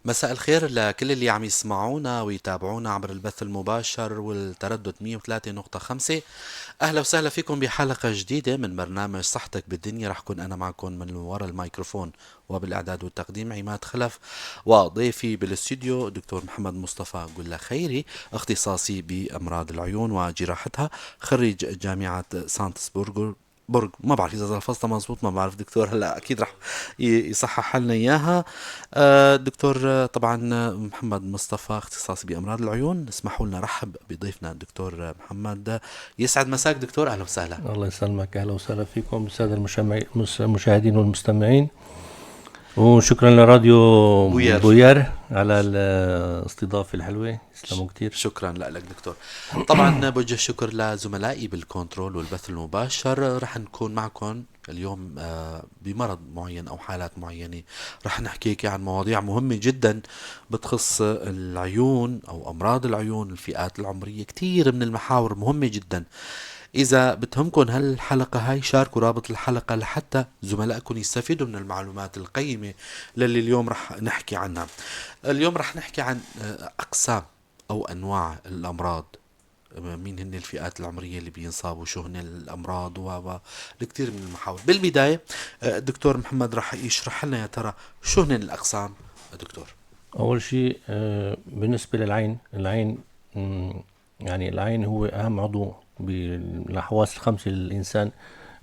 مساء الخير لكل اللي عم يسمعونا ويتابعونا عبر البث المباشر والتردد 103.5. أهلا وسهلا فيكم بحلقة جديدة من برنامج صحتك بالدنيا. رح كون أنا معكم من وراء الميكروفون وبالإعداد والتقديم عماد خلف، وضيفي بالاستوديو دكتور محمد مصطفى قلة خيري، اختصاصي بأمراض العيون وجراحتها، خريج جامعة سانتسبورغ. ما بعرف اذا لفظتها مزبوط، ما بعرف دكتور، هلا اكيد رح يصحح لنا اياها. دكتور، طبعا محمد مصطفى اختصاصي بأمراض العيون. اسمحوا لنا رحب بضيفنا الدكتور محمد. يسعد مساك دكتور، أهلا وسهلا. الله يسلمك، أهلا وسهلا فيكم السادة المشاهدين والمستمعين، وشكرا لراديو بوير. بوير على الاستضافة الحلوة. يسلموا كتير. شكرا لك دكتور. طبعا بوجه شكر لزملائي بالكنترول والبث المباشر. رح نكون معكم اليوم بمرض معين أو حالات معينة. رح نحكيك عن مواضيع مهمة جدا بتخص العيون أو أمراض العيون، الفئات العمرية، كتير من المحاور مهمة جدا. إذا بتهمكن هالحلقة هاي شاركوا رابط الحلقة لحتى زملائكم يستفيدوا من المعلومات القيمة للي اليوم رح نحكي عنها. اليوم رح نحكي عن أقسام أو أنواع الأمراض، مين هن الفئات العمرية اللي بينصابوا، شو هن الأمراض الكثير من المحاور. بالبداية دكتور محمد رح يشرح لنا يا ترى شو هن الأقسام دكتور. أول شيء بالنسبة العين يعني العين هو أهم عضو بالحواس الخمسة للإنسان،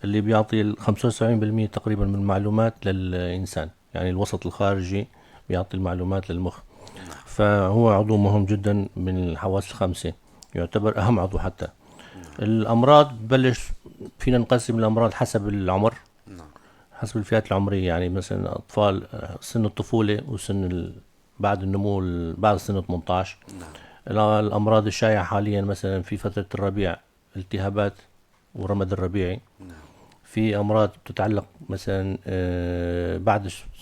اللي بيعطي 75% تقريبا من المعلومات للإنسان. يعني الوسط الخارجي بيعطي المعلومات للمخ، نعم. فهو عضو مهم جدا من الحواس الخمسة، يعتبر أهم عضو حتى. نعم. الأمراض ببلش، فينا نقسم الأمراض حسب العمر، نعم. حسب الفئات العمرية. يعني مثلا أطفال سن الطفولة وسن بعد النمو بعد سن 18. نعم. الأمراض الشائعة حاليا مثلا في فترة الربيع، التهابات ورمد الربيعي. نعم. في أمراض تتعلق مثلا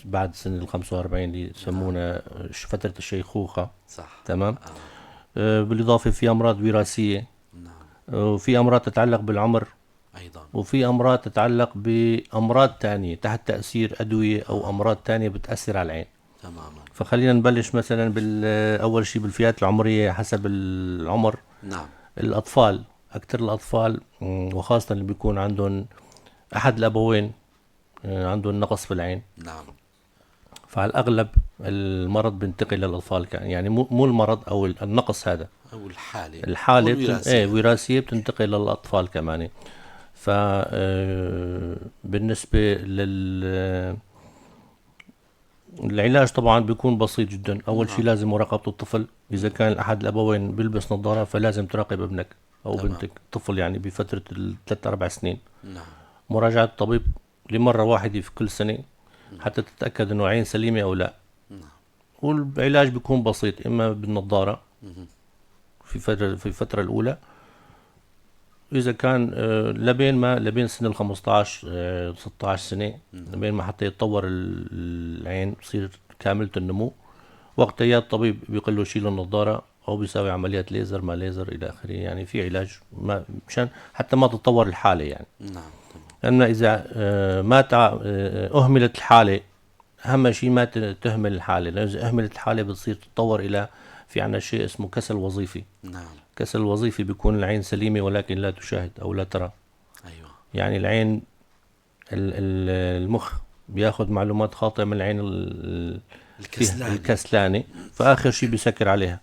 بعد سن 45 اللي نعم. يسمونها فترة الشيخوخة. صح. تمام. آه. بالإضافة في أمراض وراثية، نعم. وفي أمراض تتعلق بالعمر، أيضا. وفي أمراض تتعلق بأمراض تانية تحت تأثير أدوية أو آه. أمراض تانية بتأثر على العين. تماما. فخلينا نبلش مثلا أول شيء بالفئات العمرية حسب العمر. نعم. الأطفال، أكثر الأطفال وخاصة اللي بيكون عندهم أحد الأبوين عندهم نقص في العين، نعم. فعلى الأغلب المرض بينتقل للأطفال. يعني مو المرض أو النقص هذا، أو الحالة أو الحالة الوراثية. وراثية بتنتقل للأطفال كمان. ف بالنسبة العلاج طبعا بيكون بسيط جدا. أول شيء نعم. لازم مراقبة الطفل. إذا كان أحد الأبوين بيلبس نظارة فلازم تراقب ابنك أو تمام. بنتك، طفل يعني بفترة 3 4 سنين. نعم. مراجعة الطبيب لمرة واحدة في كل سنة نعم. حتى تتأكد إنه عين سليمة أو لا. نعم. والعلاج بيكون بسيط، إما بالنظارة مهم. في الفترة الأولى. إذا كان لبين سن 15 16 سنة، نعم. لبين ما حتى يتطور العين تصير كاملة النمو، وقتها يا الطبيب بيقول له شيل النظارة أو بيساوي عمليات ليزر ما ليزر إلى آخره. يعني في علاج مشان حتى ما تتطور الحالة يعني. نعم. تمام. لأن إذا ما أهملت الحالة، أهم شيء ما تهمل الحالة، لأن إذا أهملت الحالة بتصير تتطور إلى، في عنا شيء اسمه كسل وظيفي. نعم. كسل وظيفي بيكون العين سليمة ولكن لا تشاهد أو لا ترى. أيوة. يعني العين المخ بياخذ معلومات خاطئة من العين فيه الكسلاني. الكسلانة، فآخر شيء بيسكر عليها،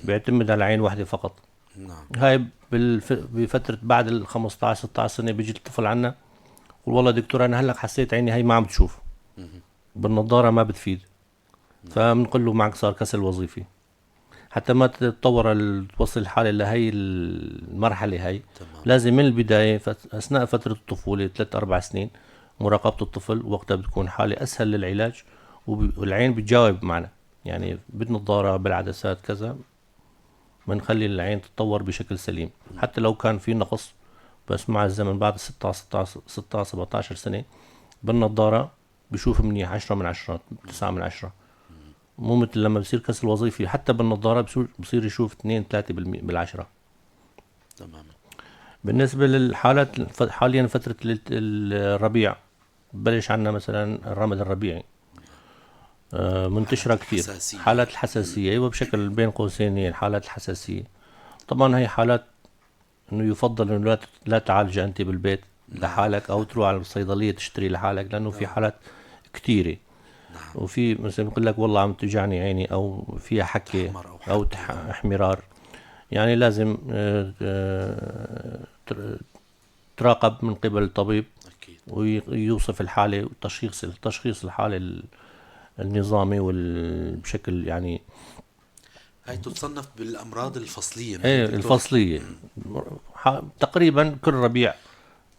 بيعتمد على عين واحدة فقط. نعم. هاي بفترة بعد ال 15 16 سنة بيجي الطفل عنا يقول والله دكتور أنا هلأ حسيت عيني هاي ما عم تشوف، مهم. بالنظارة ما بتفيد. نعم. فبنقول له معك صار كسل وظيفي. حتى ما تتطور توصل الحالة لهي المرحلة هاي، تمام. لازم من البداية أثناء فترة الطفولة 3 4 سنين مراقبة الطفل، وقتها بتكون حالة أسهل للعلاج، والعين بتجاوب معنا. يعني بالنظارة بالعدسات كذا بنخلي العين تتطور بشكل سليم. حتى لو كان في نقص، بس مع الزمن بعد 16 17 سنة بالنظارة بشوف منيح 10 من 10 9 من 10. مو مثل لما بصير كسل وظيفي حتى بالنظارة بصير يشوف 2 3 بالعشرة. تمام. بالنسبة للحالات حاليا فترة الربيع بلش عنا مثلا الرمد الربيعي. منتشرة كثير. حساسية. حالات الحساسية، أيوة، بشكل بين قوسين هي حالات الحساسية. طبعا هي حالات انه يفضل انه لا تعالج انت بالبيت لحالك، او تروح على الصيدلية تشتري لحالك، لانه في حالات كثيرة. وفي مثلا بيقول لك والله عم توجعني عيني، او فيها حكة تحمر أو او حكة. احمرار، يعني لازم تراقب من قبل الطبيب أكيد. ويوصف الحالة، وتشخيص الحالة النظامي بشكل يعني هاي تصنف بالأمراض الفصلية، ما هي ايه دكتور؟ الفصلية. تقريبا كل ربيع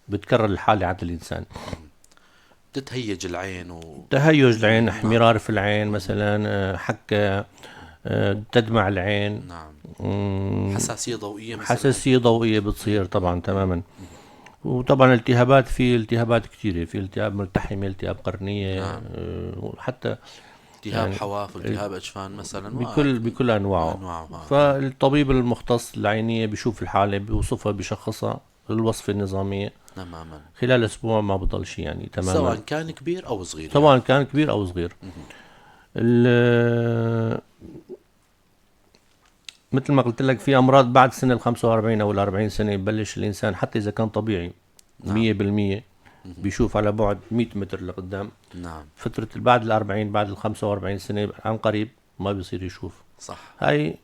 بتكرر الحالة عند الإنسان. تتهيج العين تهيج العين، نعم. احمرار في العين مثلا، حكة، تدمع العين، نعم. مم، حساسية ضوئية مثلا. حساسية ضوئية بتصير طبعا تماما. وطبعا التهابات، في التهابات كثيرة، في التهاب ملتحمة، التهاب قرنية، نعم. وحتى التهاب يعني حواف والتهاب أجفان مثلا بكل أنواعه. أنواعها. نعم. فالطبيب المختص العينية بيشوف الحالة، بيوصفها، بيشخصها الوصفة النظامية تماما. خلال أسبوع، ما بضل شيء يعني سواء تماما، كان كبير أو صغير سواء يعني. كان كبير أو صغير. ال- مثل ما قلت لك، في أمراض بعد سن 45 أو 40 سنة يبلش الإنسان، حتى إذا كان طبيعي نعم. 100%، بيشوف على بعد 100 متر لقدام. نعم. فترة بعد 40، بعد 45 سنة عن قريب ما بيصير يشوف. صح. هاي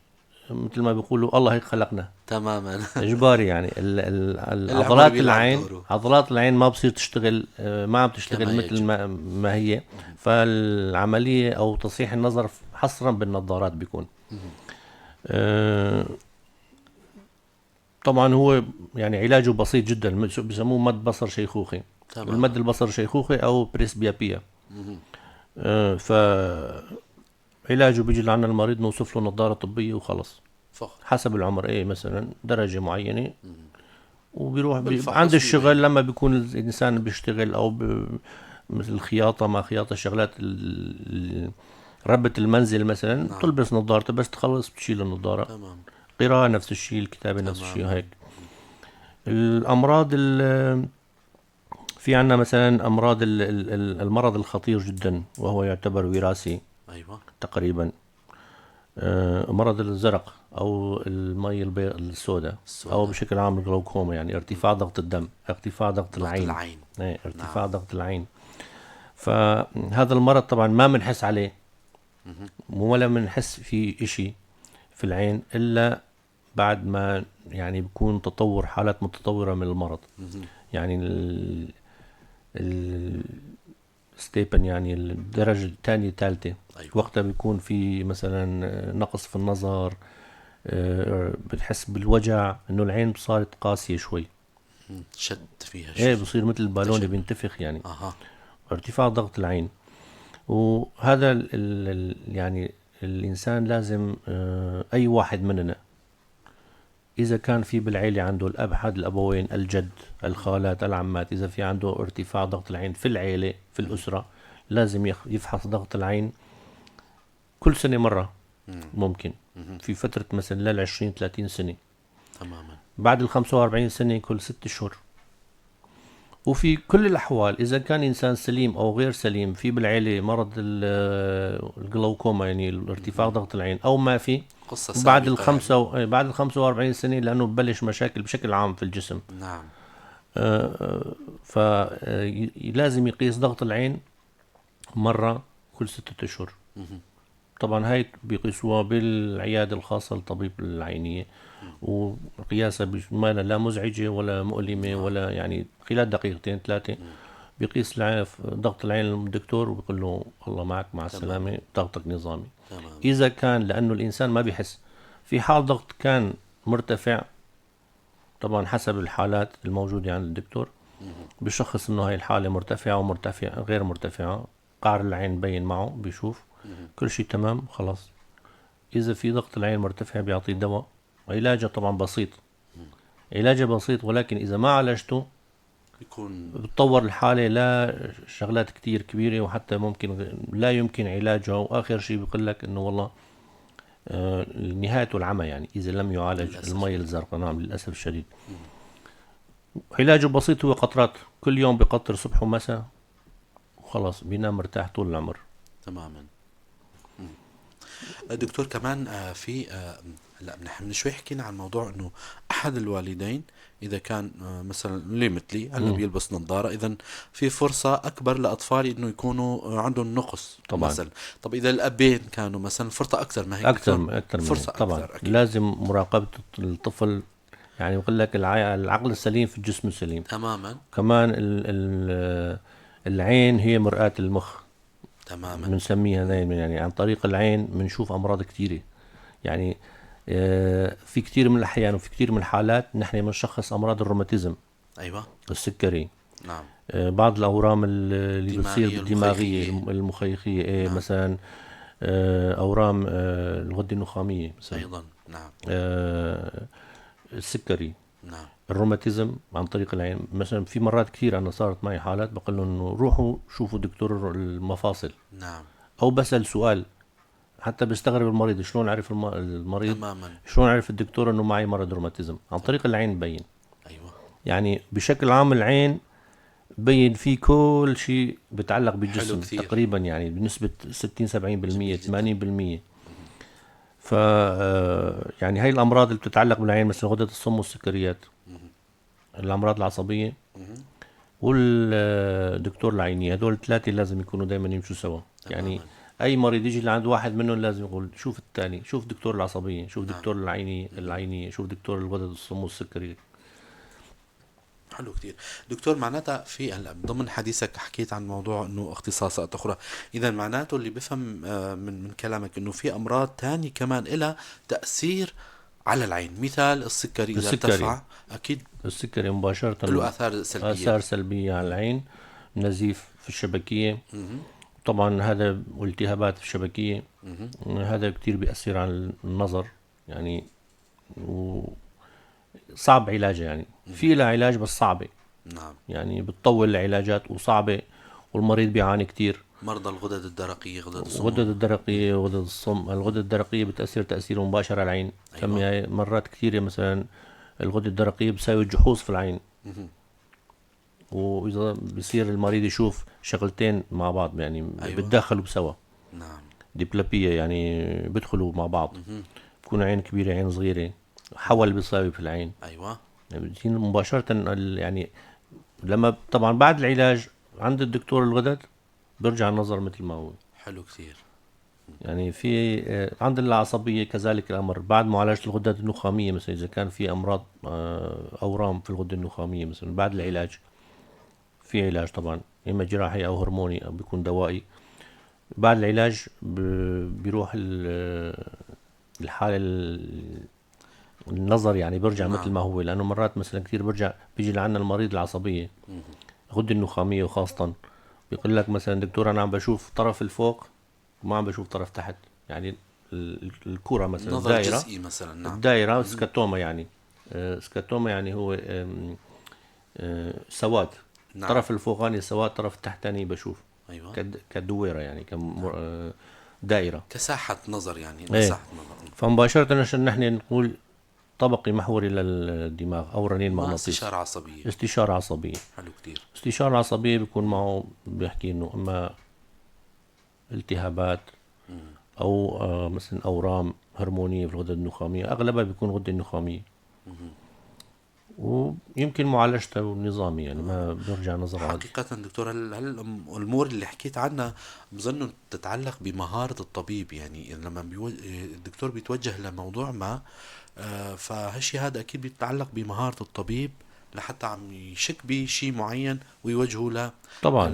مثل ما بيقولوا الله هيك خلقنا تماما. إجباري، يعني العمر العضلات بيلعب العين، دوره عضلات العين ما بصير تشتغل، ما عم تشتغل كما مثل يجب. ما هي. فالعملية أو تصحيح النظر حصرا بالنظارات بيكون. آه، طبعا هو يعني علاجه بسيط جدا، بسموه مد بصر شيخوخي، المد تماما. البصر شيخوخي أو بريسبيابيا. فعلاجه بيجي لعنا المريض، نوصف له نظارة طبية وخلص، فقط. حسب العمر، ايه مثلا درجة معينة، وبيروح عند بالفحص الشغل بيبين. لما بيكون الإنسان بيشتغل، أو مثل الخياطة، ما خياطة الشغلات ربة المنزل مثلا، نعم. تلبس نظارته، بس تخلص بتشيل النظارة. تمام. قراءة نفس الشيء، الكتابة نفس الشيء تماما. هيك. الأمراض في عنا مثلا أمراض المرض الخطير جدا، وهو يعتبر وراثي أيوة. تقريبا، مرض الزرق أو المي السوداء، أو السوداء. بشكل عام الجلوكوما، يعني ارتفاع ضغط الدم، ارتفاع ضغط ضغط العين. العين. ارتفاع نعم. ضغط العين. فهذا المرض طبعا ما بنحس عليه، ولا بنحس في إشي في العين إلا بعد ما يعني بيكون تطور، حالات متطورة من المرض، يعني الستيبن، يعني الدرجة الثانية الثالثة. أيوة. وقتها بيكون في مثلا نقص في النظر، بتحس بالوجع، انه العين صارت قاسية شوي، شد فيها ايه، شيء. بصير مثل البالون اللي تشنج. بينتفخ يعني. أها. ارتفاع ضغط العين. وهذا يعني الإنسان لازم، أي واحد مننا إذا كان في بالعيلة عنده الأب، أحد الأبوين، الجد، الخالات، العمات، إذا في عنده ارتفاع ضغط العين في العيلة، في الأسرة، لازم يفحص ضغط العين كل سنة مرة، ممكن في فترة مثلا لل20 30 سنة. تماما. بعد ال45 سنة كل 6 أشهر. وفي كل الأحوال إذا كان إنسان سليم أو غير سليم، في بالعيلة مرض الجلوكوما، يعني الارتفاع ضغط العين، أو ما في، قصة بعد سابقة يعني. بعد ال45 سنة، لأنه ببلش مشاكل بشكل عام في الجسم. نعم. فلازم يقيس ضغط العين مرة كل 6 أشهر. طبعا هاي بيقيسوها بالعيادة الخاصة للطبيب العينية، وقياسها ما لا مزعجة ولا مؤلمة، نعم. ولا يعني خلال دقيقتين 3 بيقيس ضغط العين الدكتور، وبيقول له الله معك، مع تماما. السلامة، ضغطك نظامي. تماما. إذا كان، لأنه الإنسان ما بيحس، في حال ضغط كان مرتفع، طبعا حسب الحالات الموجودة عند الدكتور بشخص انه هاي الحالة مرتفعة ومرتفعة غير مرتفعة، قعر العين بين معه، بيشوف كل شيء تمام، خلاص. اذا في ضغط العين مرتفع بيعطيه دواء، علاجه طبعا بسيط، علاجه بسيط، ولكن اذا ما عالجته يكون. بتطور الحالة لشغلات كتير كبيرة، وحتى ممكن لا يمكن علاجها، واخر شيء بيقول لك انه والله نهايته العمى، يعني اذا لم يعالج للأسف. المي الزرقاء. نعم، للاسف الشديد. علاجه بسيط، هو قطرات، كل يوم بقطر صبح ومساء، وخلاص بينام مرتاح طول العمر. تماما. دكتور كمان في هلا نحن من شوي حكينا عن موضوع انه احد الوالدين اذا كان مثلا اللي مثلي هلا مم. بيلبس نظاره، اذا في فرصه اكبر لاطفالي انه يكونوا عندهم نقص طبعا مثلا. طب اذا الابين كانوا مثلا فرصه اكثر، ما هيك دكتور؟ أكثر من هيك فرصه طبعا. اكثر اكيد. لازم مراقبة الطفل. يعني بقول لك العقل السليم في الجسم السليم. تماما. كمان العين هي مرآة المخ. تماما. بنسميها دايما، يعني عن طريق العين بنشوف أمراض كثيرة. يعني في كثير من الأحيان وفي كثير من الحالات نحن بنشخص أمراض الروماتيزم، ايوه. السكري، نعم. بعض الأورام اللي بتصير الدماغيه بالدماغية المخيخيه. المخيخية، نعم. مثلا أورام الغدة النخامية مثلا، ايضا. نعم. آه، السكري، نعم. الروماتيزم عن طريق العين. مثلا في مرات كثير أنا صارت معي حالات بقول لهم إنه روحوا شوفوا دكتور المفاصل، نعم. أو بسأل سؤال. حتى بيستغرب المريض شلون عرف المريض، تماما. شلون عرف الدكتور إنه معي مرض روماتيزم. عن طريق العين مبين. ايوه. يعني بشكل عام العين بين فيه كل شيء بيتعلق حلو بالجسم كثير. تقريبا، يعني بنسبة 60 70% جميل جدا. 80%. مهم. ف يعني هاي الأمراض اللي بتتعلق بالعين مثل غدة الصم والسكريات، مهم. الأمراض العصبية، مهم. والدكتور العيني، هدول الثلاثة لازم يكونوا دائما يمشوا سوا. يعني تماما. أي مريض يجي لعند واحد منهم لازم يقول شوف الثاني، شوف دكتور العصبية، شوف نعم. دكتور العيني مهم. العيني، شوف دكتور الغدد الصم والسكري. حلو كتير. دكتور معناتها في هلا ضمن حديثك حكيت عن موضوع انه اختصاصات اخرى، اذا معناته اللي بفهم من كلامك انه في امراض تانية كمان لها تأثير على العين، مثال السكري اذا السكري ارتفع اكيد السكري مباشرة له اثار سلبية. آثار سلبية على العين، نزيف في الشبكية مهم. طبعا، هذا والتهابات في الشبكية، مهم. هذا كتير بيأثر على النظر يعني، وصعب علاجه. يعني مهم. في لها علاج بس صعبة، نعم. يعني بتطول العلاجات وصعبة، والمريض بيعاني كتير. مرضى الغدد الدرقية، غدد غدد الصمام. الدرقية وغدد الصم، الغدد الدرقية بتأثر تأثير مباشر على العين. ايوه. سميها مرات كثيرة مثلا الغدة الدرقية بتساوي جحوظ في العين، مهم. وإذا بصير المريض يشوف شغلتين مع بعض يعني ايوه. بتداخلوا بسوا، نعم. ديبلوبية يعني بيدخلوا مع بعض. مهم. بكون عين كبيرة عين صغيرة، حول بيساوي في العين. ايوه. يعني بتجينا مباشرة يعني لما طبعا بعد العلاج عند الدكتور الغدد بيرجع النظر مثل ما هو. حلو كتير. يعني في عند العصبية كذلك الأمر، بعد معالجة الغدد النخامية مثلا إذا كان في أمراض أورام في الغدة النخامية مثلا، بعد العلاج في علاج طبعا، إما جراحي أو هرموني أو بيكون دوائي. بعد العلاج بيروح الحالة النظر يعني بيرجع مثل نعم. ما هو، لأنه مرات مثلا كثير بيرجع بيجي لعنا المريض العصبية مهم. الغدة النخامية وخاصة، بيقول لك مثلا دكتور أنا عم بشوف طرف الفوق وما عم بشوف طرف تحت. يعني الكرة مثلا نظر الدائرة، جزئي مثلا. نعم. الدائرة مهم. سكاتوما يعني، سكاتوما يعني هو سواد، نعم. الطرف الفوقاني سواد، الطرف التحتاني بشوف ايوه. كدويرة يعني نعم. دائرة. كساحة نظر يعني، ايه، مساحة نظر. فمباشرة عشان نحن نقول طبقي محوري للدماغ أو رنين ما مغناطيسي، استشارة عصبية. استشارة عصبية. حلو كتير. استشارة عصبية بيكون معه بيحكي إنه إما التهابات مم. أو مثلا أورام هرمونية في الغدة النخامية، أغلبها بيكون غدة النخامية، مهم. ويمكن معالجته النظامي يعني تماما. ما بيرجع نظر عادي. حقيقة دكتور، الأمور اللي حكيت عنها بظن تتعلق بمهارة الطبيب، يعني لما الدكتور بيتوجه لموضوع ما فهالشي هذا أكيد بيتعلق بمهارة الطبيب لحتى عم يشك بشيء معين ويوجهه طبعا.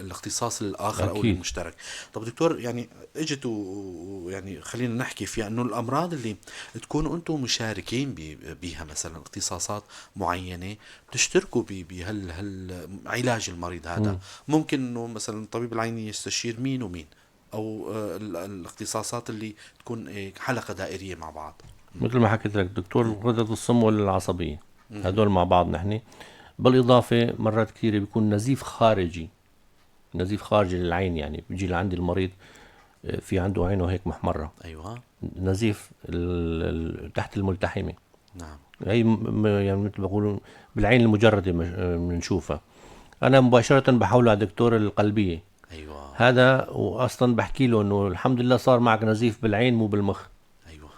الاختصاص الآخر أو أكيد. المشترك. طب دكتور، يعني اجت يعني خلينا نحكي فيها انه الامراض اللي تكونوا انتم مشاركين بيها مثلا اختصاصات معينة، بتشتركوا علاج المريض هذا، مم. ممكن انه مثلا الطبيب العيني يستشير مين ومين، او الاختصاصات اللي تكون حلقة دائرية مع بعض. مثل ما حكيت لك دكتور مم. غدد الصم والعصبية، مهم. هدول مع بعض نحن. بالإضافة مرات كثيرة بيكون نزيف خارجي، نزيف خارجي للعين، يعني بيجي لعند المريض في عنده عينه هيك محمرة، ايوه. نزيف تحت الملتحمة. نعم. هي يعني مثل ما بقولوا بالعين المجردة بنشوفها. أنا مباشرة بحوله على دكتور القلبية، ايوه. هذا واصلا بحكي له انه الحمد لله صار معك نزيف بالعين مو بالمخ، ايوه.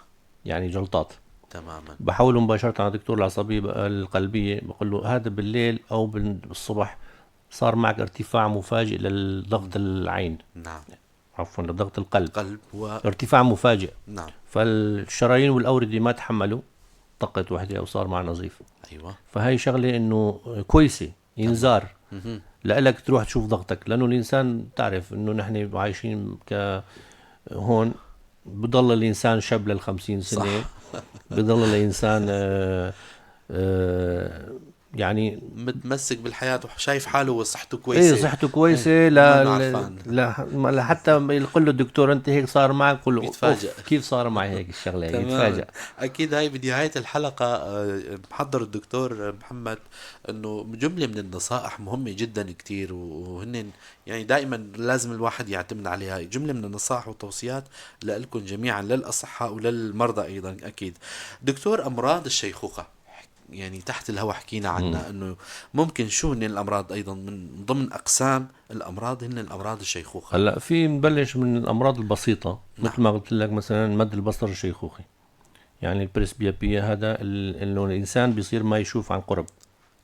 يعني جلطات. تماما. بحوله مباشرة على دكتور العصبية القلبية، بقول له هذا بالليل أو بالصبح صار معك ارتفاع مفاجئ للضغط العين، نعم. عفوا لضغط القلب، قلب ارتفاع مفاجئ. نعم. فالشرايين والأوردة ما تحملوا، طقت وحدة وصار مع نظيف. ايوه. فهي شغلة إنه كويسة، تمام. إنذار مهم. لإلك تروح تشوف ضغطك، لأنه الإنسان تعرف إنه نحن عايشين هون، بضل الإنسان شاب لل50 سنة، صح. بضل الإنسان يعني متمسك بالحياة وشايف حاله وصحته ايه كويسة. صحته ايه كويسة. منه عرفان. لا حتى يقول له الدكتور انت هيك صار معك، قل له بيتفاجأ. اوف كيف صار معي هيك الشغلة، هيك تماما. يتفاجأ. اكيد هاي بنهاية الحلقة محضر الدكتور محمد انه جملة من النصائح مهمة جدا كتير، وهن يعني دائما لازم الواحد يعتمد عليها. جملة من النصائح والتوصيات لكم جميعا، للأصحاء وللمرضى ايضا اكيد. دكتور، امراض الشيخوخة يعني تحت الهواء حكينا عنها، انه ممكن شو هن الامراض ايضا من ضمن اقسام الامراض، هن الامراض الشيخوخة. هلا في نبلش من الامراض البسيطة، نعم. مثل ما قلت لك مثلا مد البصر الشيخوخي، يعني البريسبيابية، هذا انه الانسان بيصير ما يشوف عن قرب،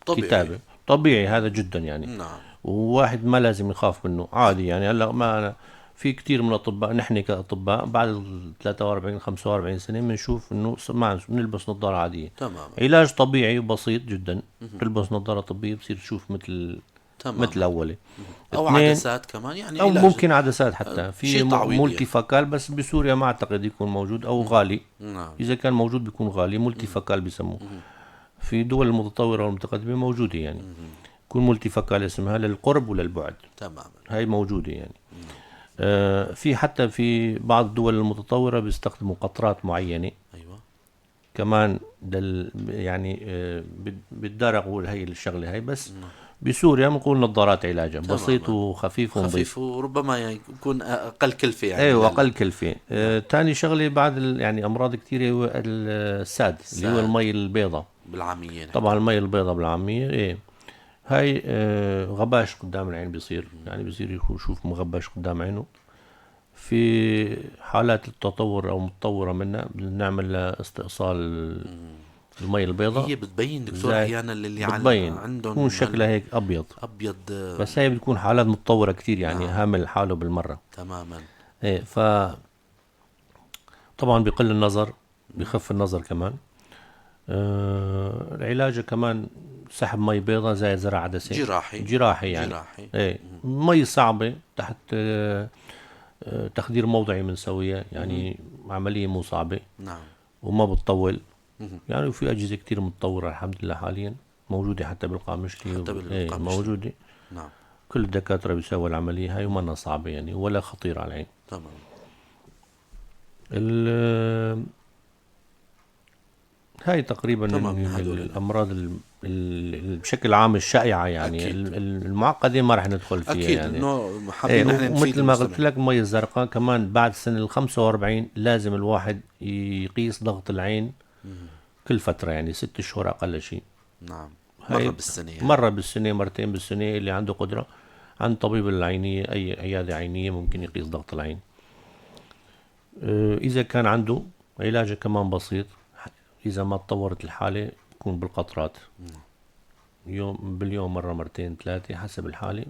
طبيعي. كتابة طبيعي هذا جدا يعني. نعم. وواحد ما لازم يخاف منه، عادي يعني. هلا ما أنا في كتير من الأطباء، نحن كأطباء بعد ال 43 45 سنة بنشوف إنه ما بنلبس نظارة عادية، تماما. علاج طبيعي وبسيط جدا، تلبس نظارة طبية بصير تشوف مثل تماما. أولي. او اثنين، عدسات كمان يعني أو علاج. ممكن عدسات، حتى في شيء تعويضي مولتي يعني. فاكال، بس بسوريا ما أعتقد يكون موجود أو غالي. نعم. إذا كان موجود بيكون غالي، مولتي فاكال بيسموه. في دول المتطورة والمتقدمة موجودة يعني، يكون مولتي فاكال اسمها، للقرب وللبعد، تماما. هاي موجودة يعني. في حتى في بعض الدول المتطورة بيستخدموا قطرات معينة ايوه. كمان يعني بتدارقوا هي الشغلة هاي. بس بسوريا بنقول نظارات علاجا بسيط تماما. وخفيف خفيف ونظيف. وربما يعني يكون اقل كلفة يعني ايه واقل كلفة. نعم. تاني شغلة بعد يعني امراض كتيرة، هو الساد اللي هو ساد المي البيضاء. بالعامية طبعا نحكي. المي البيضاء بالعامية، ايه هاي غباش قدام العين بيصير، يعني بيصير يشوف مغبش قدام عينه. في حالات التطور او متطورة منها بنعمل استئصال المي البيضاء. هي بتبين دكتور زائد احيانا اللي بتبين بتكون عندهم شكلها هيك ابيض، ابيض بس هي بتكون حالات متطورة كتير، يعني نعم. هامل حاله بالمرة. تماما. ايه طبعا بقل النظر، بخف النظر كمان. العلاج كمان سحب مي بيضاء زائد زرع عدسة جراحي. جراحي يعني. جراحي. ايه مي صعبة تحت تخدير موضعي بنسويها يعني، عملية مو صعبة نعم. وما بتطول مهم. يعني. وفي أجهزة كتير متطورة الحمد لله حاليا موجودة، حتى بالقامشلي حتى ايه بالقامشلي. موجودة. نعم. كل الدكاترة بيسووا العملية هاي ومنا صعبة يعني، ولا خطيرة على العين. تمام. هاي تقريبا تمام. هدول الأمراض بشكل عام الشائعة يعني، اكيد. المعقدة ما رح ندخل فيها اكيد يعني. انه ايه حابين نحن نفيد ومثل ما قلت المستمعين. لك المي الزرقاء كمان بعد سن ال45 لازم الواحد يقيس ضغط العين كل فترة، يعني 6 شهور أقل شيء. نعم. مرة هاي بالسنة يعني. مرة بالسنة، مرتين بالسنة، اللي عنده قدرة عند طبيب العينية، أي عيادة عينية ممكن يقيس ضغط العين. إذا كان عنده علاجه كمان بسيط، إذا ما تطورت الحالة يكون بالقطرات، باليوم مرة مرتين ثلاثة حسب الحالة،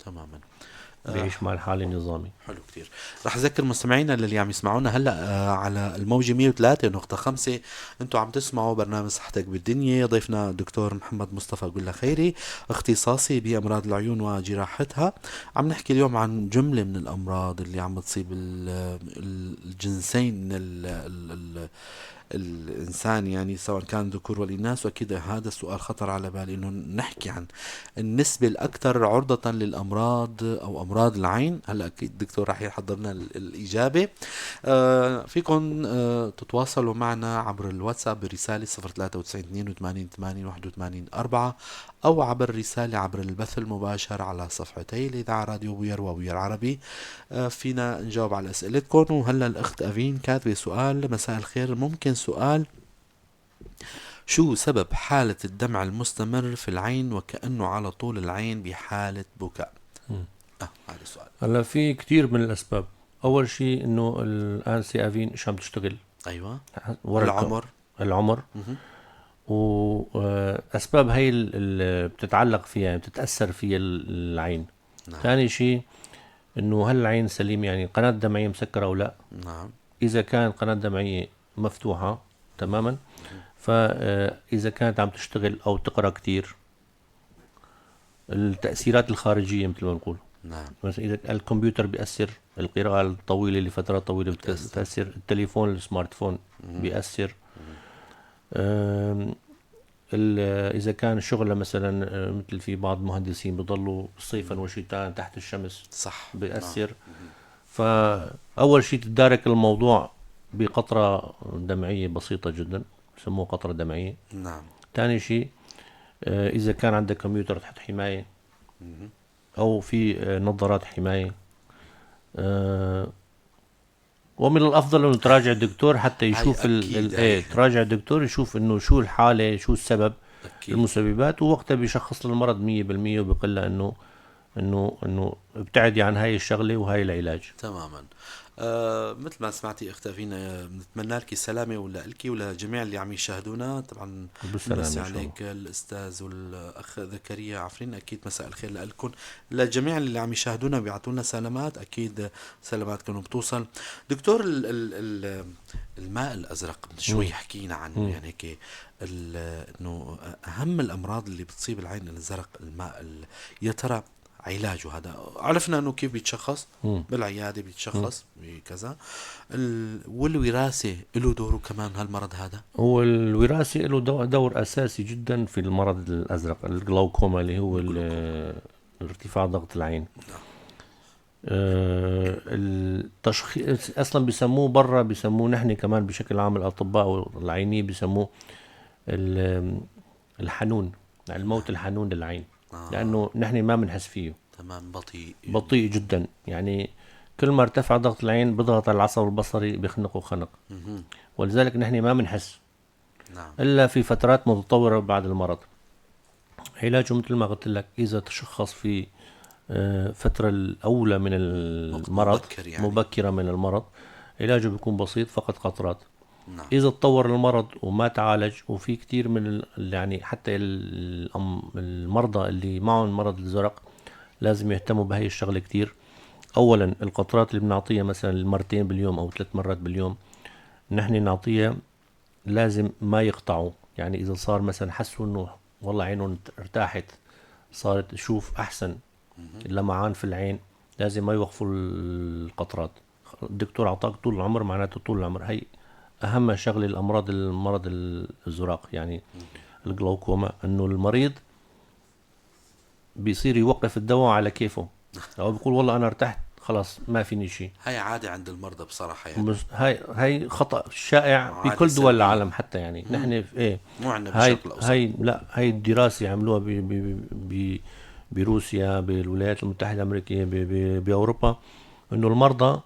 تماما. بيعيش مع الحالة نظامي. حلو كتير. رح اذكر مستمعينا اللي عم يسمعونا هلا على الموجة 103.5، انتم عم تسمعوا برنامج صحتك بالدنيا. ضيفنا الدكتور محمد مصطفى قلة خيري، اختصاصي بامراض العيون وجراحتها. عم نحكي اليوم عن جملة من الامراض اللي عم تصيب الجنسين الإنسان، يعني سواء كان ذكور والإناث. وأكيد هذا السؤال خطر على بالي، إنه نحكي عن النسبة الأكثر عرضة للأمراض أو أمراض العين. هلا أكيد الدكتور رح يحضر لنا الإجابة. فيكم تتواصلوا معنا عبر الواتساب برسالة 0392 أو عبر رسالة عبر البث المباشر على صفحتي الإذاعة راديو بوير وبوير عربي. فينا نجاوب على أسئلتكم. وهلا الأخت أفين كاتبة سؤال: مساء الخير، ممكن سؤال؟ شو سبب حالة الدمع المستمر في العين وكأنه على طول العين بحالة بكاء؟ هذا السؤال. هلا في كتير من الاسباب. اول شيء انه الان سيافين مش عم تشتغل. ايوه. ورا العمر. العمر. مهم. واسباب هي اللي بتتعلق فيها، يعني بتتاثر فيها العين. نعم. ثاني شيء انه هل العين سليم، يعني قناه دمعيه مسكره او لا. نعم. اذا كانت قناه دمعيه مفتوحه تماما، فاذا كانت عم تشتغل او تقرا كتير، التاثيرات الخارجيه مثل ما نقول، نعم. مثلا اذا الكمبيوتر بيأثر، القراءة الطويلة لفترات طويلة بتأثر، التليفون السمارت فون بيأثر. إذا كان شغله مثلا مثل في بعض المهندسين بيضلوا صيفا وشتاء تحت الشمس صح. بيأثر. فأول شيء تدارك الموضوع بقطرة دمعية بسيطة جدا، بسموها قطرة دمعية. نعم. ثاني شيء إذا كان عندك كمبيوتر تحت حماية أو في نظارات حماية. ومن الافضل انه تراجع الدكتور حتى يشوف تراجع الدكتور يشوف انه شو الحاله، شو السبب، أكيد. المسببات، ووقتها بيشخص المرض 100% وبيقول له انه ابتعدي عن هاي الشغله وهاي العلاج. تماما. مثل ما سمعتي اختي فينا، بنتمنى لك السلامه ولك ولجميع اللي عم يشاهدونا. طبعا نمسي عليك الاستاذ والاخ زكريا عفرين، اكيد مساء الخير لكم. لجميع اللي عم يشاهدونا بيعطونا سلامات، اكيد سلاماتكم بتوصل. دكتور الماء الازرق شوي حكينا عنه، يعني هيك انه اهم الامراض اللي بتصيب العين الازرق الماء يا ترى علاجه هذا عرفنا انه كيف بيتشخص بالعياده، بيتشخص بكذا. والوراثه له دوره كمان هالمرض هذا. هو الوراثه له دور اساسي جدا في المرض الازرق الجلوكوما اللي هو ارتفاع ضغط العين. التشخيص اصلا بيسموه برا، بيسموه نحن كمان بشكل عام الاطباء والعينيين بيسموه الحنون، يعني الموت الحنون للعين. لانه نحن ما بنحس فيه. تمام. بطيء جدا، يعني كل ما ارتفع ضغط العين بضغط على العصب البصري بيخنقه خنق. ولذلك نحن ما بنحس. نعم. الا في فترات متطوره بعد المرض. علاجه مثل ما قلت لك، اذا تشخص في فترة الأولى من المرض مبكرة من المرض، علاجه بيكون بسيط، فقط قطرات. نعم. إذا تطور المرض وما تعالج، وفي كتير من يعني حتى المرضى اللي معهم مرض الزرق لازم يهتموا بهاي الشغلة كتير. أولا القطرات اللي بنعطيها مثلا مرتين باليوم أو 3 مرات باليوم، نحن نعطيها لازم ما يقطعوا. يعني إذا صار مثلا حسوا إنه والله عينهم ارتاحت، صارت تشوف أحسن، اللمعان في العين، لازم ما يوقفوا القطرات. الدكتور أعطاك طول العمر، معناته طول العمر. هي أهم شغلة المرض الزراق، يعني الجلوكوما، إنه المريض بيصير يوقف الدواء على كيفه، أو بيقول والله أنا ارتحت خلاص ما فيني شيء. هاي عادة عند المرضى بصراحة، يعني بس هاي خطأ شائع في كل دول العالم حتى، يعني نحن في مو عندنا بالشرق الأوسط. هاي الدراسة عملوها بروسيا، بالولايات المتحدة الأمريكية، بأوروبا، إنه المرضى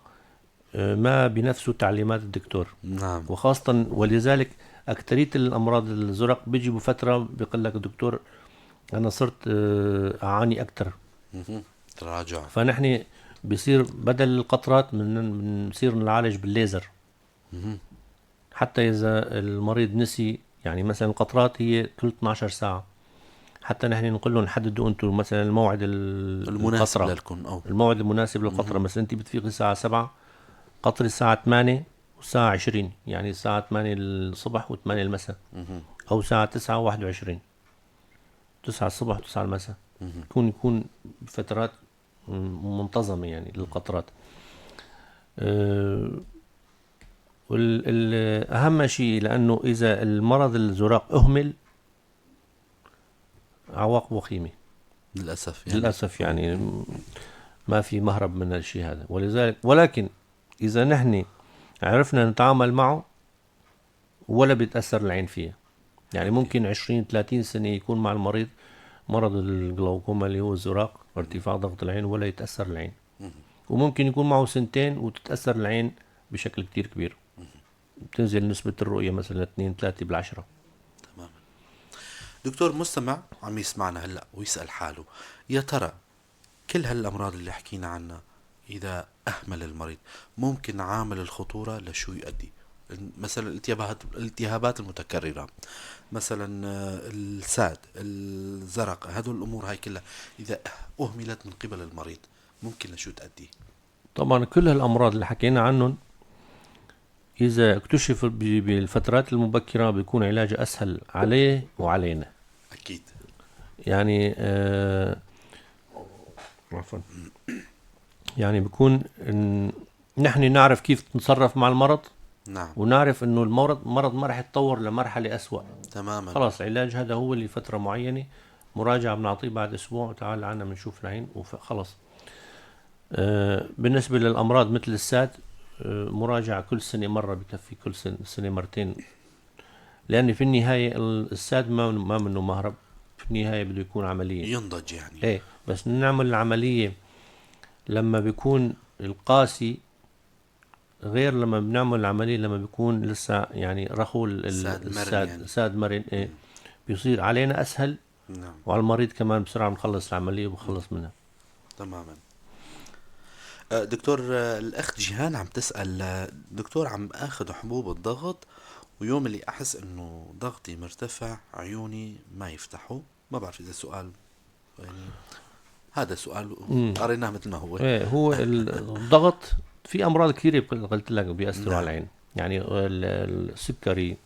ما بنفسوا تعليمات الدكتور. نعم. وخاصة ولذلك أكترية الأمراض الزرق بيجي بفترة بيقول لك الدكتور أنا صرت أعاني أكتر، تراجع. فنحن بيصير بدل القطرات بنصير نعالج بالليزر. حتى إذا المريض نسي، يعني مثلا القطرات هي كل 12 ساعة، حتى نحن نقول لهم حددوا انتم مثلا الموعد المناسب لكم، او الموعد المناسب للقطره. مثلا انت بتفيقي الساعه 7، قطر الساعه 8 والساعه 20، يعني الساعه 8 الصبح و8 المساء، او الساعه 9 و21، 9 الصبح و9 المساء. يكون فترات منتظمه يعني للقطرات. والأهم شيء، لأنه إذا المرض الزراق أهمل عواقبه وخيمة للأسف يعني ما في مهرب من الشيء هذا. ولكن إذا نحن عرفنا نتعامل معه ولا بيتأثر العين فيه، يعني ممكن 20-30 سنة يكون مع المريض مرض الجلوكوما اللي هو الزراق، ارتفاع ضغط العين، ولا يتأثر العين. وممكن يكون معه 2 سنين وتتأثر العين بشكل كتير كبير، تنزل نسبة الرؤية مثلا 2-3 بالعشرة. تماما. دكتور، مستمع عم يسمعنا هلأ ويسأل حاله، يا ترى كل هالأمراض اللي حكينا عنها إذا أهمل المريض ممكن عامل الخطورة لشو يؤدي؟ مثلا الالتهابات المتكررة، مثلا الساد، الزرق، هدول الأمور هاي كلها إذا أهملت من قبل المريض ممكن لشو تؤدي؟ طبعا كل هالأمراض اللي حكينا عنهم إذا اكتشف بالفترات المبكرة بيكون علاجها أسهل عليه وعلينا. أكيد. يعني عفوا، يعني بيكون نحن نعرف كيف نتصرف مع المرض، نعم. ونعرف انه المرض ما راح يتطور لمرحلة أسوأ. تماما. خلاص العلاج هذا هو لفترة معينة، مراجعة بنعطيه بعد أسبوع، تعال عنا بنشوف العين وخلص. بالنسبة للأمراض مثل الساد، مراجعة كل سنة مرة بكفي، كل سنة مرتين، لأن في النهاية الساد ما منه مهرب، في النهاية بده يكون عملية ينضج يعني. ايه، بس نعمل العملية لما بيكون القاسي غير لما بنعمل العملية لما بيكون لسه يعني رخو ساد مرن ايه، بيصير علينا أسهل. نعم. وعلى المريض كمان بسرعة بنخلص العملية وبخلص منها. تماما. دكتور، الأخت جيهان عم تسأل، دكتور عم أخذ حبوب الضغط ويوم اللي أحس إنه ضغطي مرتفع عيوني ما يفتحوا. ما بعرف إذا سؤال يعني، هذا سؤال قريناه مثل ما هو. ايه، هو الضغط في أمراض كثيرة قلت لك بيأثروا على العين، يعني السكري،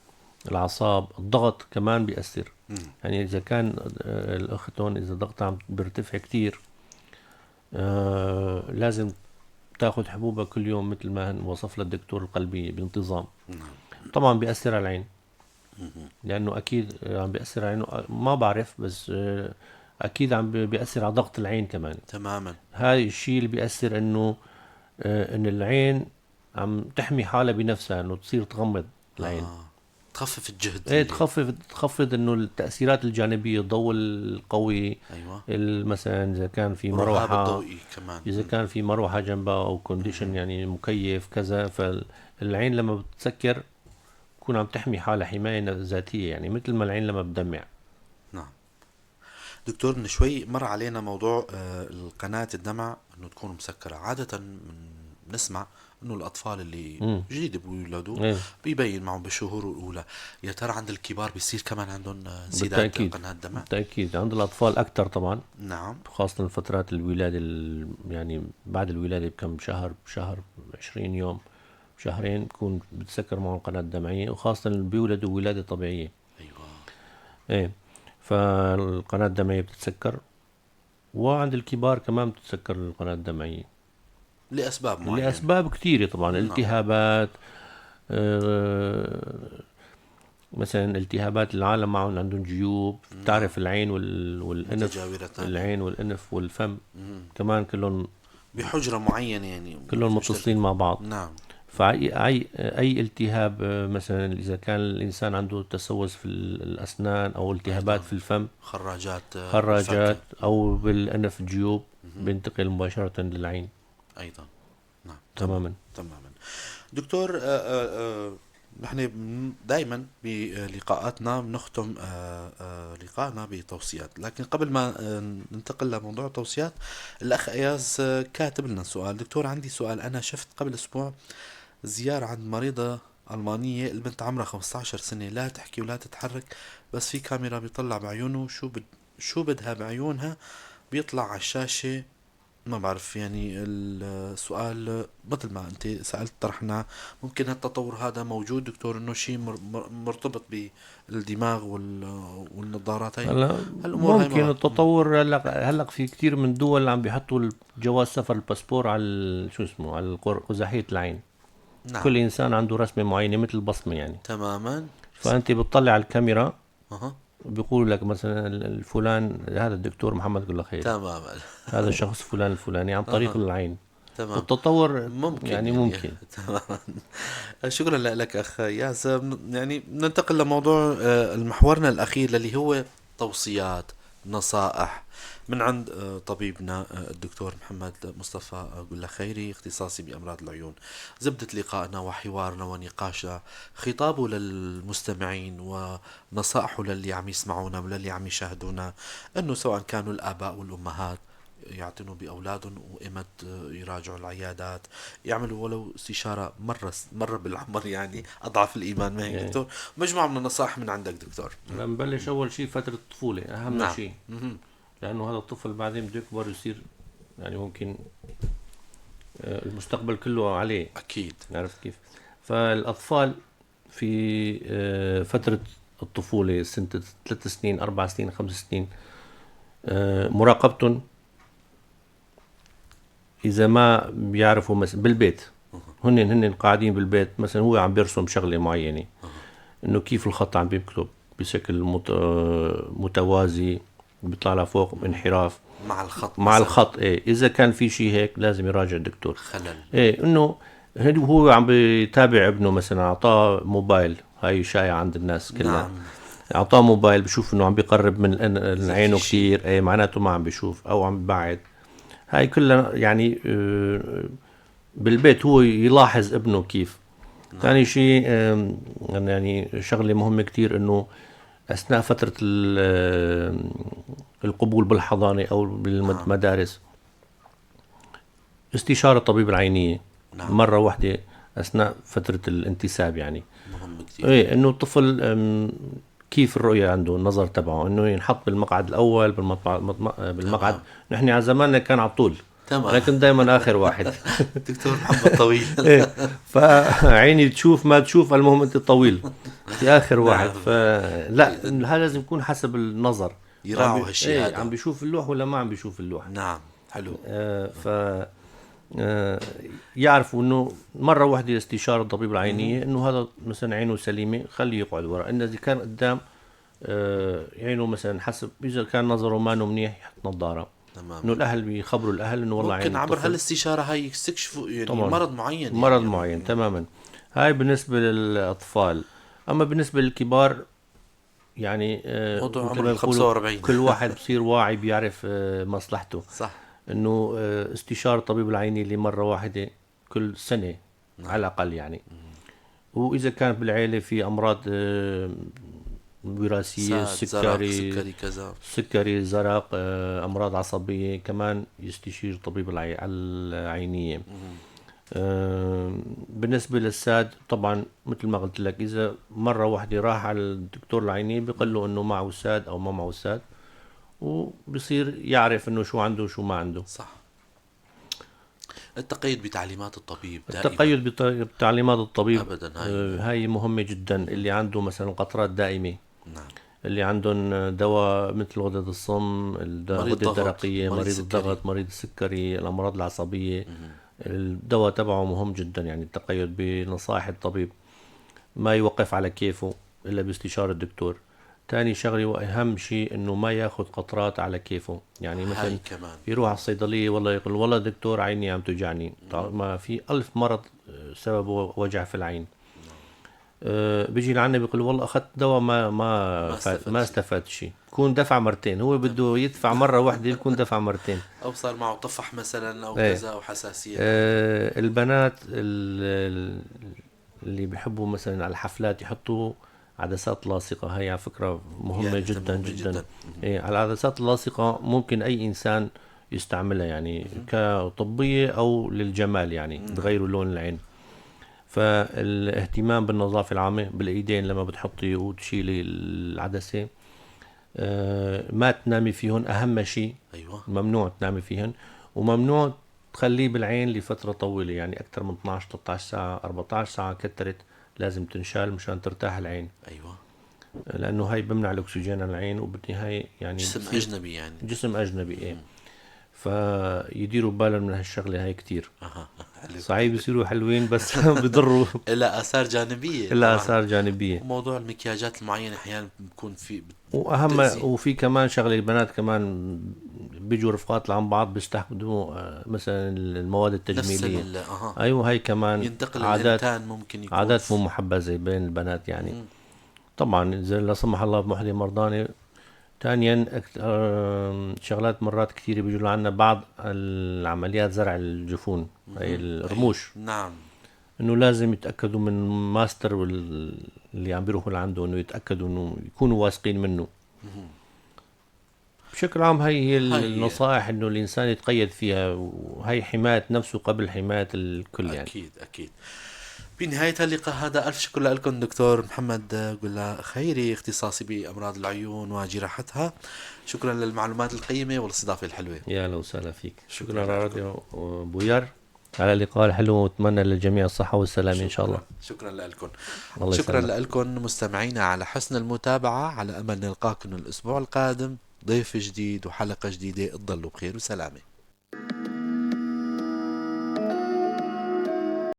الأعصاب، الضغط كمان بيأثر. يعني إذا كان الأخت هون إذا ضغطها عم بيرتفع كتير، لازم تاخذ حبوبها كل يوم مثل ما وصف لها الدكتور القلبي بانتظام. طبعا بيأثر على العين، لأنه أكيد عم بيأثر على عينه، ما بعرف بس أكيد عم بيأثر على ضغط العين كمان. تماما. هاي الشيء اللي بيأثر إنه إن العين عم تحمي حالها بنفسها، إنه تصير تغمض العين. تخفف الجهد. ايه، تخفض انه التأثيرات الجانبية، الضوء القوي. أيوة. مثلا اذا كان في الرهاب مروحة، الضوئي كمان. اذا كان في مروحة جنبها او كونديشن يعني مكيف كذا، فالعين لما بتسكر تكون عم تحمي حالها حماية ذاتية، يعني مثل ما العين لما بتدمع. نعم. دكتور، من شوي مر علينا موضوع القناة الدمع انه تكون مسكرة. عادة نسمع انه الاطفال اللي جديد بيولدوا بيبين معهم بالشهور الاولى. يا ترى عند الكبار بيصير كمان عندهم انسداد قناة الدمع؟ بالتأكيد عند الاطفال اكثر طبعا. نعم. خاصة فترات الولادة، يعني بعد الولادة بكم شهر 20 يوم، شهرين بكون بتسكر معهم القناة الدمعية، وخاصة اللي بيولدوا ولادة طبيعية. ايوه. ايه، فالقناة الدمعية بتتسكر، وعند الكبار كمان بتتسكر القناة الدمعية لأسباب معينة. لأسباب كثيرة طبعا. نعم. التهابات، مثلا التهابات العالم معهم عندهم جيوب. نعم. تعرف العين والأنف، العين والأنف والفم كمان كلهم بحجرة معينة، يعني كلهم متصلين مع بعض. نعم. فأي التهاب، مثلا إذا كان الإنسان عنده تسوس في الأسنان أو التهابات في الفم، خراجات أو بالأنف جيوب، بينتقل مباشرة للعين أيضا. نعم. تماما. دكتور، نحن دائما بلقاءاتنا بنختم لقاءنا بتوصيات، لكن قبل ما ننتقل لموضوع التوصيات، الأخ إياس كاتب لنا سؤال. دكتور، عندي سؤال. أنا شفت قبل أسبوع زيارة عند مريضة ألمانية، البنت عمرها 15 سنة، لا تحكي ولا تتحرك، بس في كاميرا بيطلع بعيونه شو بدها بعيونها بيطلع على الشاشة. ما بعرف يعني السؤال مثل ما انت سألت طرحنا، ممكن هالتطور هذا موجود دكتور، انه شيء مرتبط بالدماغ والنظارات هاي؟ الامور ممكن التطور. هلا في كتير من دول عم بيحطوا جواز سفر الباسبور على شو اسمه، على قزحية العين. نعم. كل انسان عنده رسمة معينة مثل البصمة يعني. تماما. فانت بتطلع على الكاميرا، بيقول لك مثلا الفلان هذا الدكتور محمد كل خير، تماما، هذا الشخص فلان الفلاني، عن طريق العين. تمام. التطور ممكن يعني ممكن. تماما. شكرا لك اخ ياس. يعني ننتقل لموضوع المحورنا الاخير اللي هو توصيات، نصائح من عند طبيبنا الدكتور محمد مصطفى قل خيري، اختصاصي بأمراض العيون. زبدة لقائنا وحوارنا ونقاشنا، خطابه للمستمعين ونصائحه للي عم يسمعونا وللي عم يشاهدونا، انه سواء كانوا الآباء والأمهات، يعتنوا بأولادهم، وإمت يراجعوا العيادات، يعملوا ولو استشارة مرة بالعمر، يعني أضعف الإيمان، ما هيك يعني دكتور؟ مجموعة من النصائح من عندك دكتور. بنبلش أول شيء فترة الطفولة أهم نعم. شيء، لأنه هذا الطفل بعدين بده يكبر يصير يعني ممكن المستقبل كله عليه. أكيد. عرفت كيف؟ فالأطفال في فترة الطفولة سنة 3 سنين 4 سنين 5 سنين مراقبتهم إذا ما بيعرفوا مثلا بالبيت، هن قاعدين بالبيت مثلا هو عم بيرسم شغلة معينة، إنه كيف الخط عم بيكتب بشكل متوازي، بيطلع لفوق بانحراف مع الخط مع مثلا. الخط. إيه إذا كان في شيء هيك لازم يراجع الدكتور. خلل. إيه إنه هو عم بيتابع ابنه مثلا، أعطاه موبايل، هاي شائعة عند الناس كلها. نعم. أعطاه موبايل بشوف إنه عم بيقرب من إذا عينه في شيء. كتير، إيه معناته ما عم بيشوف أو عم ببعد. هاي كلها يعني بالبيت هو يلاحظ ابنه كيف. ثاني شيء يعني شغلة مهمة كتير، إنه أثناء فترة القبول بالحضانة أو بالمدارس استشارة طبيب العينية نعم. مرة واحدة أثناء فترة الانتساب. يعني مهم كتير. إيه إنه الطفل كيف الرؤية عنده، النظر تبعه إنه ينحط بالمقعد الأول بالمقعد. تمام. نحن على زماننا كان على طول، تمام. أنا كنت دايما آخر واحد. دكتور محمد طويل. إيه فعيني تشوف ما تشوف، المهم أنت طويل في آخر واحد. نعم. فلا هذا لازم يكون حسب النظر، يراعوا هالشيء إيه عم هذا. بيشوف اللوح ولا ما عم بيشوف اللوح. نعم. حلو. ف يعرفوا انه مره واحده استشاره الطبيب العينيه انه هذا مثلا عينه سليمه خليه يقعد ورا، انه اذا كان قدام عينه مثلا حسب اذا كان نظره ما منيح يحط نظاره. تمام. انه الاهل بيخبروا الاهل انه والله ممكن عين عبر الطفل هالاستشارة هاي يستكشفوا يعني طبعا مرض معين، مرض يعني معين تماما. هاي بالنسبه للاطفال. اما بالنسبه للكبار يعني موضوع مثل عمر ما ال بيقولوا 45. كل واحد بصير واعي بيعرف مصلحته. صح. انه استشارة طبيب العيني اللي مرة واحدة كل سنة على الأقل يعني. وإذا كان بالعيلة في أمراض وراثية، ساد، زرق، سكري سكري، كذا. سكري زرق أمراض عصبية، كمان يستشير طبيب العينية. بالنسبة للساد طبعا مثل ما قلت لك، إذا مرة واحدة راح على الدكتور العيني بيقول له إنه معه ساد أو ما معه ساد، وبصير يعرف إنه شو عنده وشو ما عنده. صح. التقيد بتعليمات الطبيب دائما. التقيد بتعليمات الطبيب ابدا، هاي هاي مهمة جدا. اللي عنده مثلا قطرات دائمة، نعم. اللي عندهم دواء مثل غدد الصم، مريض الغدة ضغط، الدرقية، مريض مريض سكري. الضغط، مريض السكري، الأمراض العصبية، الدواء تبعه مهم جدا. يعني التقيد بنصائح الطبيب، ما يوقف على كيفه إلا باستشارة الدكتور. تاني شغلة وأهم شيء إنه ما ياخذ قطرات على كيفه. يعني مثلا هاي كمان. يروح على الصيدلية والله يقول والله دكتور عيني عم توجعني، ما في 1000 مرض سببه وجع في العين. بيجي لعنا بيقول والله أخذت دواء ما استفاد شيء، بكون دفع مرتين. هو بده يدفع مرة واحدة بكون دفع مرتين. او صار معه طفح مثلا او ايه كذا، او حساسية. البنات اللي بيحبوا مثلا على الحفلات يحطوا عدسات لاصقة، هي على فكرة مهمة يعني جدا مهمة جدا. إيه على العدسات اللاصقة ممكن أي إنسان يستعملها، يعني كطبية أو للجمال، يعني تغيروا لون العين. فالاهتمام بالنظافة العامة بالإيدين لما بتحطي وتشيلي العدسة، ما تنامي فيهن أهم شيء. ايوه. ممنوع تنامي فيهن، وممنوع تخليه بالعين لفترة طويلة، يعني أكثر من 12 13 ساعة 14 ساعة كترت لازم تنشال مشان ترتاح العين. ايوه. لأنه هاي بمنع الأكسجين عن العين، وبالنهاية يعني جسم اجنبي يعني. جسم أجنبي. إيه فيديروا بالهم من هالشغلة هاي كتير. حلو. صحيح بيصيروا حلوين بس بيضروا إلها آثار جانبية إلا طبعا. آثار جانبية. وموضوع المكياجات المعينة أحيانا بيكون في وأهم بتأذي. وفي كمان شغلة، البنات كمان بيجوا رفقات لعن بعض بيستخدموا مثلا المواد نفس التجميلية. أيوة هاي كمان ينتقل عادات الإنتان، ممكن يكون عادات مو محبذة بين البنات يعني. طبعا إذا لا سمح الله بوحدة مرضانة. ثانيا شغلات مرات كثير بيجوا لعنا بعض العمليات زرع الجفون، هي الرموش. نعم. انه لازم يتاكدوا من ماستر اللي عم بيروحوا لعنده، انه يتاكدوا انه يكونوا واثقين منه. بشكل عام هي هي النصائح انه الانسان يتقيد فيها، وهي حماية نفسه قبل حماية الكل يعني. أكيد أكيد. بنهاية اللقاء هذا ألف شكر لكم دكتور محمد قلا خيري، اختصاصي بأمراض العيون وجراحتها. شكرا للمعلومات القيمة والاستضافة الحلوة. يا لو وسهلا فيك، شكرا شكرا لكم. راديو بويار على اللقاء الحلو، واتمنى للجميع الصحة والسلامة ان شاء الله. شكرا لكم. الله شكرا يسلمك. لكم مستمعينا على حسن المتابعة، على أمل نلقاكم الأسبوع القادم ضيف جديد وحلقة جديدة. تضلوا بخير وسلامة.